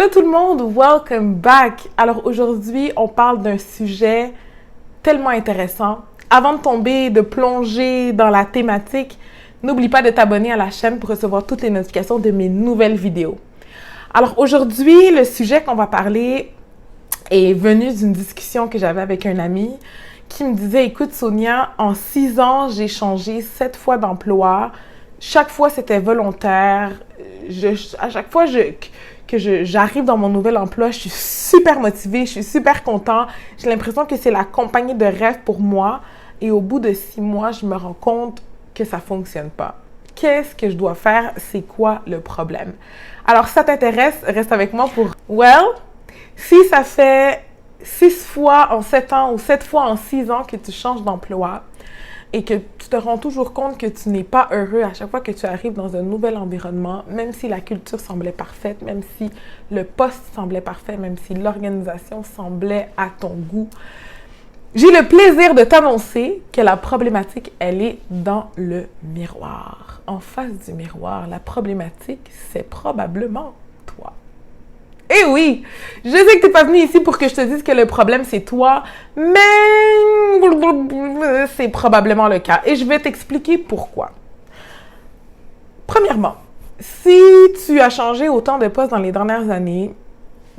Hello tout le monde, welcome back! Alors aujourd'hui, on parle d'un sujet tellement intéressant. Avant de plonger dans la thématique, n'oublie pas de t'abonner à la chaîne pour recevoir toutes les notifications de mes nouvelles vidéos. Alors aujourd'hui, le sujet qu'on va parler est venu d'une discussion que j'avais avec un ami qui me disait « Écoute Sonia, en 6 ans, j'ai changé 7 fois d'emploi. Chaque fois, c'était volontaire. À chaque fois que j'arrive dans mon nouvel emploi, je suis super motivée, je suis super contente. J'ai l'impression que c'est la compagnie de rêve pour moi. Et au bout de 6 mois, je me rends compte que ça ne fonctionne pas. Qu'est-ce que je dois faire? C'est quoi le problème? » Alors, si ça t'intéresse, reste avec moi pour... Well, si ça fait 6 fois en 7 ans ou 7 fois en 6 ans que tu changes d'emploi et que tu te rends toujours compte que tu n'es pas heureux à chaque fois que tu arrives dans un nouvel environnement, même si la culture semblait parfaite, même si le poste semblait parfait, même si l'organisation semblait à ton goût, j'ai le plaisir de t'annoncer que la problématique, elle est dans le miroir. En face du miroir, la problématique, c'est probablement toi. Eh oui, je sais que tu n'es pas venu ici pour que je te dise que le problème, c'est toi, mais c'est probablement le cas. Et je vais t'expliquer pourquoi. Premièrement, si tu as changé autant de postes dans les dernières années,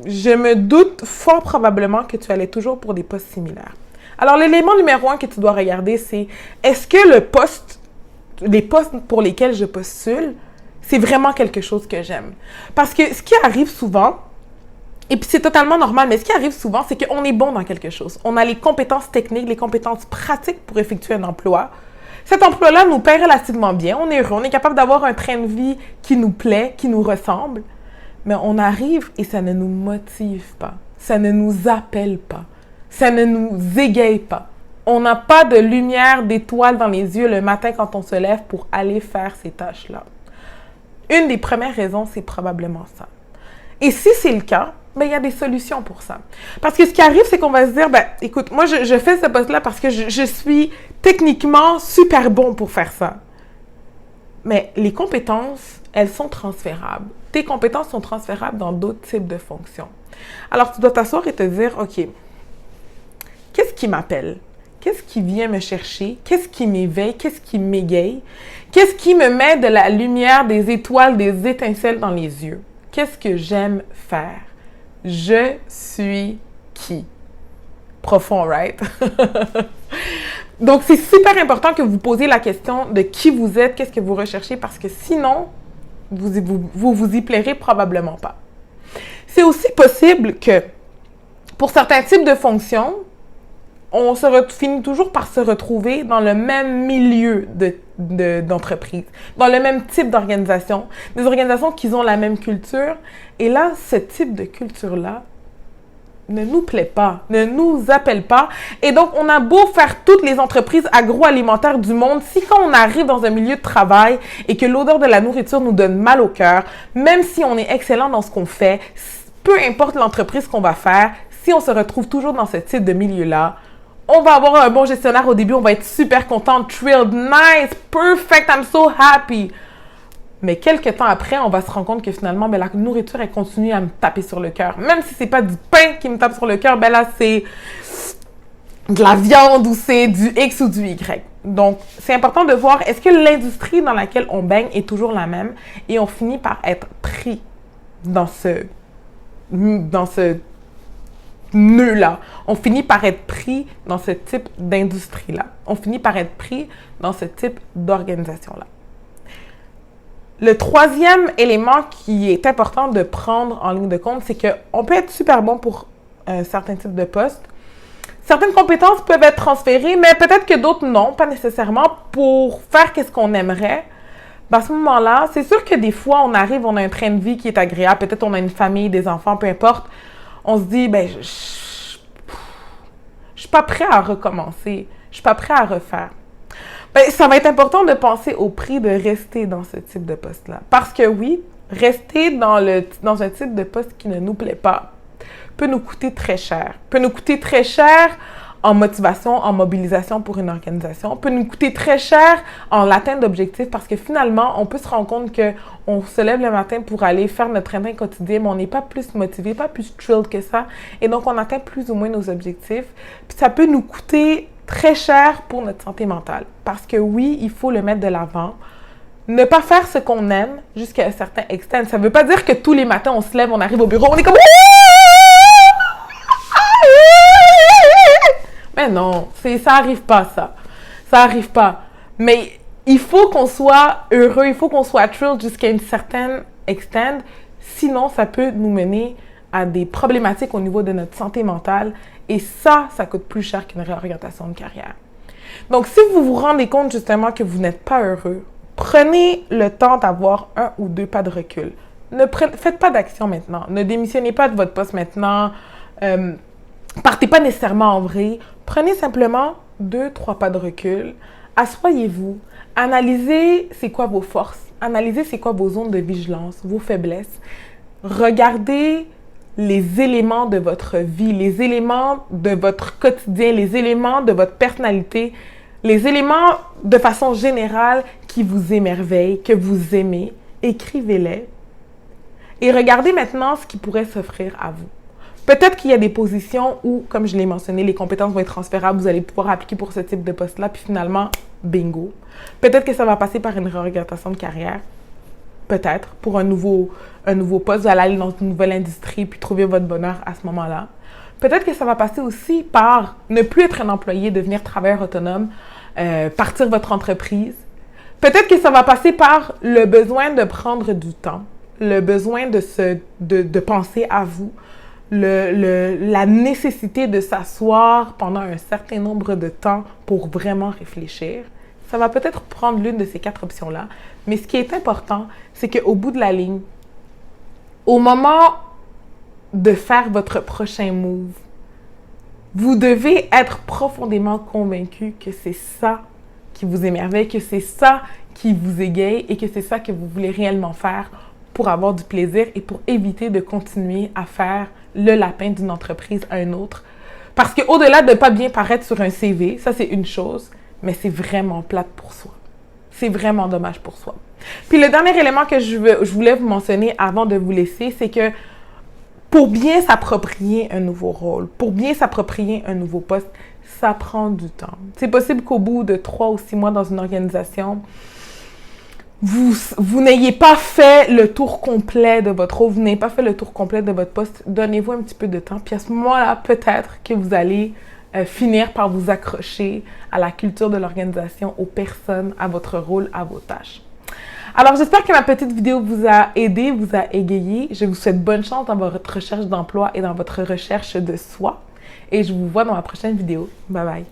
je me doute fort probablement que tu allais toujours pour des postes similaires. Alors, l'élément numéro 1 que tu dois regarder, c'est est-ce que les postes pour lesquels je postule, c'est vraiment quelque chose que j'aime? Parce que ce qui arrive souvent, et puis c'est totalement normal, mais ce qui arrive souvent, c'est qu'on est bon dans quelque chose. On a les compétences techniques, les compétences pratiques pour effectuer un emploi. Cet emploi-là nous paie relativement bien, on est heureux, on est capable d'avoir un train de vie qui nous plaît, qui nous ressemble. Mais on arrive et ça ne nous motive pas, ça ne nous appelle pas, ça ne nous égaye pas. On n'a pas de lumière d'étoile dans les yeux le matin quand on se lève pour aller faire ces tâches-là. Une des premières raisons, c'est probablement ça. Et si c'est le cas, il y a des solutions pour ça. Parce que ce qui arrive, c'est qu'on va se dire, écoute, moi, je fais ce poste-là parce que je suis techniquement super bon pour faire ça. Mais les compétences, elles sont transférables. Tes compétences sont transférables dans d'autres types de fonctions. Alors, tu dois t'asseoir et te dire, OK, qu'est-ce qui m'appelle? Qu'est-ce qui vient me chercher? Qu'est-ce qui m'éveille? Qu'est-ce qui m'égaye? Qu'est-ce qui me met de la lumière, des étoiles, des étincelles dans les yeux? Qu'est-ce que j'aime faire? Je suis qui? Profond, right? Donc, c'est super important que vous posiez la question de qui vous êtes, qu'est-ce que vous recherchez, parce que sinon, vous y plairez probablement pas. C'est aussi possible que, pour certains types de fonctions, on finit toujours par se retrouver dans le même milieu d'entreprise, dans le même type d'organisation, des organisations qui ont la même culture. Et là, ce type de culture-là ne nous plaît pas, ne nous appelle pas. Et donc, on a beau faire toutes les entreprises agroalimentaires du monde, si quand on arrive dans un milieu de travail et que l'odeur de la nourriture nous donne mal au cœur, même si on est excellent dans ce qu'on fait, peu importe l'entreprise qu'on va faire, si on se retrouve toujours dans ce type de milieu-là, on va avoir un bon gestionnaire au début, on va être super content, thrilled, nice, perfect, I'm so happy. Mais quelques temps après, on va se rendre compte que finalement, la nourriture, elle continue à me taper sur le cœur. Même si c'est pas du pain qui me tape sur le cœur, là, c'est de la viande ou c'est du X ou du Y. Donc, c'est important de voir, est-ce que l'industrie dans laquelle on baigne est toujours la même? Et on finit par être pris dans ce nœud-là. On finit par être pris dans ce type d'industrie-là. On finit par être pris dans ce type d'organisation-là. Le troisième élément qui est important de prendre en ligne de compte, c'est qu'on peut être super bon pour un certain type de poste. Certaines compétences peuvent être transférées, mais peut-être que d'autres non, pas nécessairement, pour faire qu'est-ce qu'on aimerait. À ce moment-là, c'est sûr que des fois, on arrive, on a un train de vie qui est agréable, peut-être on a une famille, des enfants, peu importe. On se dit, je suis pas prêt à recommencer, je suis pas prêt à refaire. Ça va être important de penser au prix de rester dans ce type de poste-là. Parce que oui, rester dans un type de poste qui ne nous plaît pas peut nous coûter très cher. Peut nous coûter très cher en motivation, en mobilisation pour une organisation, peut nous coûter très cher en l'atteinte d'objectifs parce que finalement, on peut se rendre compte qu'on se lève le matin pour aller faire notre train quotidien, mais on n'est pas plus motivé, pas plus thrilled que ça. Et donc, on atteint plus ou moins nos objectifs. Puis ça peut nous coûter très cher pour notre santé mentale. Parce que oui, il faut le mettre de l'avant. Ne pas faire ce qu'on aime jusqu'à un certain extent. Ça ne veut pas dire que tous les matins, on se lève, on arrive au bureau, on est comme... Mais non, ça arrive pas, ça. Ça arrive pas. Mais il faut qu'on soit heureux, il faut qu'on soit thrilled jusqu'à une certaine extent. Sinon, ça peut nous mener à des problématiques au niveau de notre santé mentale. Et ça coûte plus cher qu'une réorientation de carrière. Donc, si vous vous rendez compte justement que vous n'êtes pas heureux, prenez le temps d'avoir 1 ou 2 pas de recul. Faites pas d'action maintenant. Ne démissionnez pas de votre poste maintenant. Partez pas nécessairement en vrille. Prenez simplement 2-3 pas de recul. Assoyez-vous. Analysez c'est quoi vos forces. Analysez c'est quoi vos zones de vigilance, vos faiblesses. Regardez les éléments de votre vie, les éléments de votre quotidien, les éléments de votre personnalité, les éléments de façon générale qui vous émerveillent, que vous aimez. Écrivez-les. Et regardez maintenant ce qui pourrait s'offrir à vous. Peut-être qu'il y a des positions où, comme je l'ai mentionné, les compétences vont être transférables, vous allez pouvoir appliquer pour ce type de poste-là, puis finalement, bingo. Peut-être que ça va passer par une réorientation de carrière. Peut-être, pour un nouveau poste, vous allez aller dans une nouvelle industrie, puis trouver votre bonheur à ce moment-là. Peut-être que ça va passer aussi par ne plus être un employé, devenir travailleur autonome, partir votre entreprise. Peut-être que ça va passer par le besoin de prendre du temps, le besoin de penser à vous, la nécessité de s'asseoir pendant un certain nombre de temps pour vraiment réfléchir. Ça va peut-être prendre l'une de ces 4 options-là. Mais ce qui est important, c'est qu'au bout de la ligne, au moment de faire votre prochain move, vous devez être profondément convaincu que c'est ça qui vous émerveille, que c'est ça qui vous égaye et que c'est ça que vous voulez réellement faire pour avoir du plaisir et pour éviter de continuer à faire le lapin d'une entreprise à une autre. Parce qu'au-delà de ne pas bien paraître sur un CV, ça c'est une chose, mais c'est vraiment plate pour soi. C'est vraiment dommage pour soi. Puis le dernier élément que je voulais vous mentionner avant de vous laisser, c'est que pour bien s'approprier un nouveau rôle, pour bien s'approprier un nouveau poste, ça prend du temps. C'est possible qu'au bout de 3 ou 6 mois dans une organisation, vous n'ayez pas fait le tour complet de votre rôle, vous n'ayez pas fait le tour complet de votre poste. Donnez-vous un petit peu de temps. Puis à ce moment-là, peut-être que vous allez finir par vous accrocher à la culture de l'organisation, aux personnes, à votre rôle, à vos tâches. Alors, j'espère que ma petite vidéo vous a aidé, vous a égayé. Je vous souhaite bonne chance dans votre recherche d'emploi et dans votre recherche de soi. Et je vous vois dans ma prochaine vidéo. Bye bye!